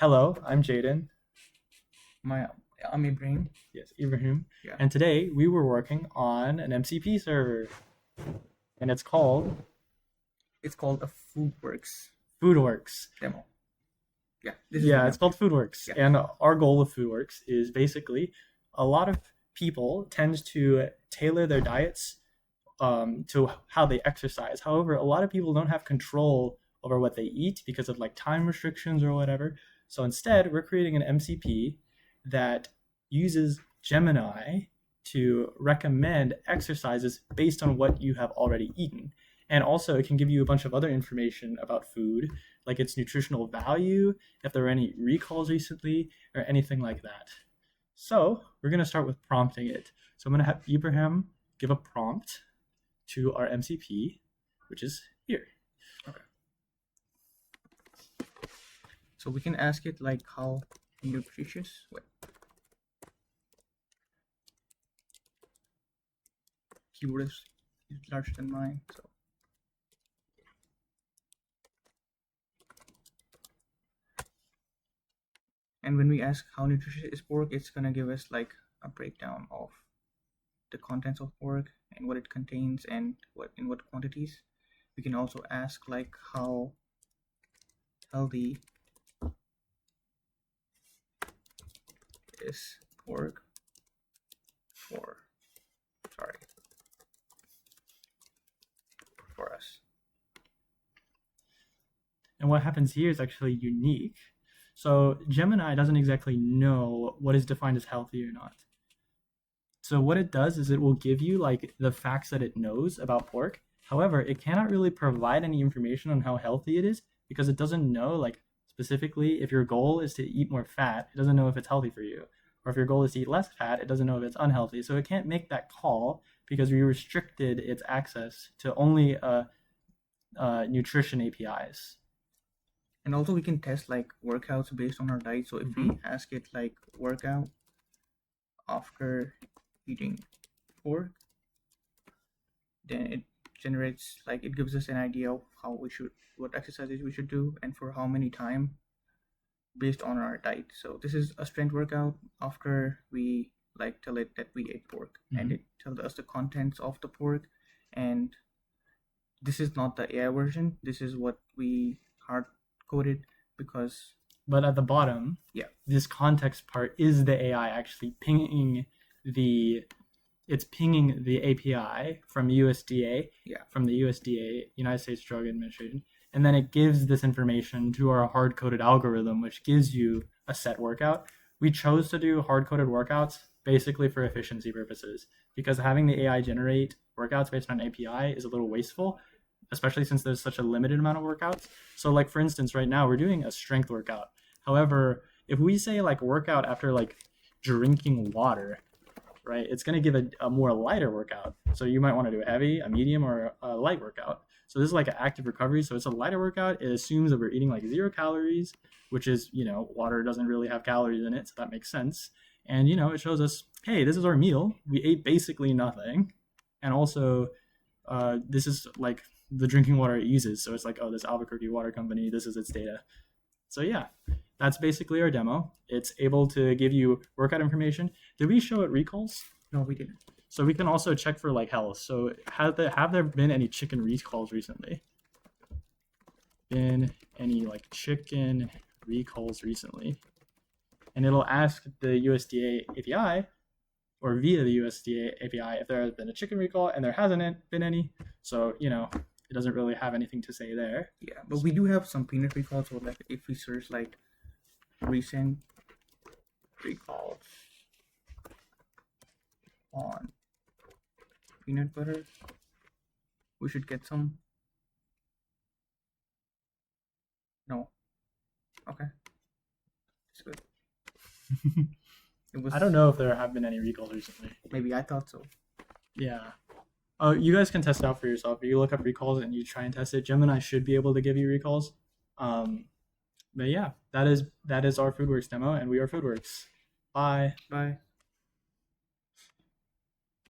Hello, I'm Jaden. I'm Ibrahim. Yes, Ibrahim. Yeah. And today we were working on an MCP server, and it's called It's called a FoodWorks FoodWorks. demo. Yeah. It's called FoodWorks. Yeah. And our goal of FoodWorks is basically a lot of people tend to tailor their diets to how they exercise. However, a lot of people don't have control over what they eat because of like time restrictions or whatever. So instead, we're creating an MCP that uses Gemini to recommend exercises based on what you have already eaten. And also, it can give you a bunch of other information about food, like its nutritional value, if there were any recalls recently, or anything like that. So, we're going to start with prompting it. So, I'm going to have Ibrahim give a prompt to our MCP, which is here. Okay. So we can ask it like how nutritious. Wait. Keyword is larger than mine. So. And when we ask how nutritious is pork, it's gonna give us like a breakdown of the contents of pork and what it contains and in what quantities. We can also ask like how healthy is pork for us. And what happens here is actually unique. So Gemini doesn't exactly know what is defined as healthy or not. So what it does is it will give you like the facts that it knows about pork. However, it cannot really provide any information on how healthy it is because it doesn't know like specifically if your goal is to eat more fat, it doesn't know if it's healthy for you. Or if your goal is to eat less fat, it doesn't know if it's unhealthy. So it can't make that call because we restricted its access to only nutrition APIs. And also we can test like workouts based on our diet. So if we ask it like workout after eating pork, then it generates like it gives us an idea of what exercises we should do and for how many time based on our diet. So this is a strength workout after we like tell it that we ate pork, and it tells us the contents of the pork. And this is not the AI version. This is what we hard coded because. But at the bottom, this context part is the AI actually pinging the API from USDA, from the USDA, United States Drug Administration, and then it gives this information to our hard-coded algorithm, which gives you a set workout. We chose to do hard-coded workouts basically for efficiency purposes because having the AI generate workouts based on API is a little wasteful, especially since there's such a limited amount of workouts. So like, for instance, right now we're doing a strength workout. However, if we say like workout after like drinking water, right, it's going to give a more lighter workout. So you might want to do a heavy, a medium, or a light workout. So this is like an active recovery. So it's a lighter workout. It assumes that we're eating like 0 calories, which is, water doesn't really have calories in it. So that makes sense. And, it shows us, hey, this is our meal. We ate basically nothing. And also, this is like the drinking water it uses. So it's like, oh, this Albuquerque Water Company, this is its data. So yeah, that's basically our demo. It's able to give you workout information. Did we show it recalls? No, we didn't. So we can also check for like health. So have there been any chicken recalls recently? Been any like chicken recalls recently? And it'll ask the USDA API or via the USDA API if there has been a chicken recall, and there hasn't been any. So, it doesn't really have anything to say there. Yeah, but we do have some peanut recalls. So like if we search like recent recalls on peanut butter, we should get some. No. Okay. It's good. I don't know if there have been any recalls recently. Maybe I thought so. Yeah. Oh, you guys can test it out for yourself. If you look up recalls and you try and test it, Gemini should be able to give you recalls. But yeah, that is our FoodWorks demo, and we are FoodWorks. Bye. Bye.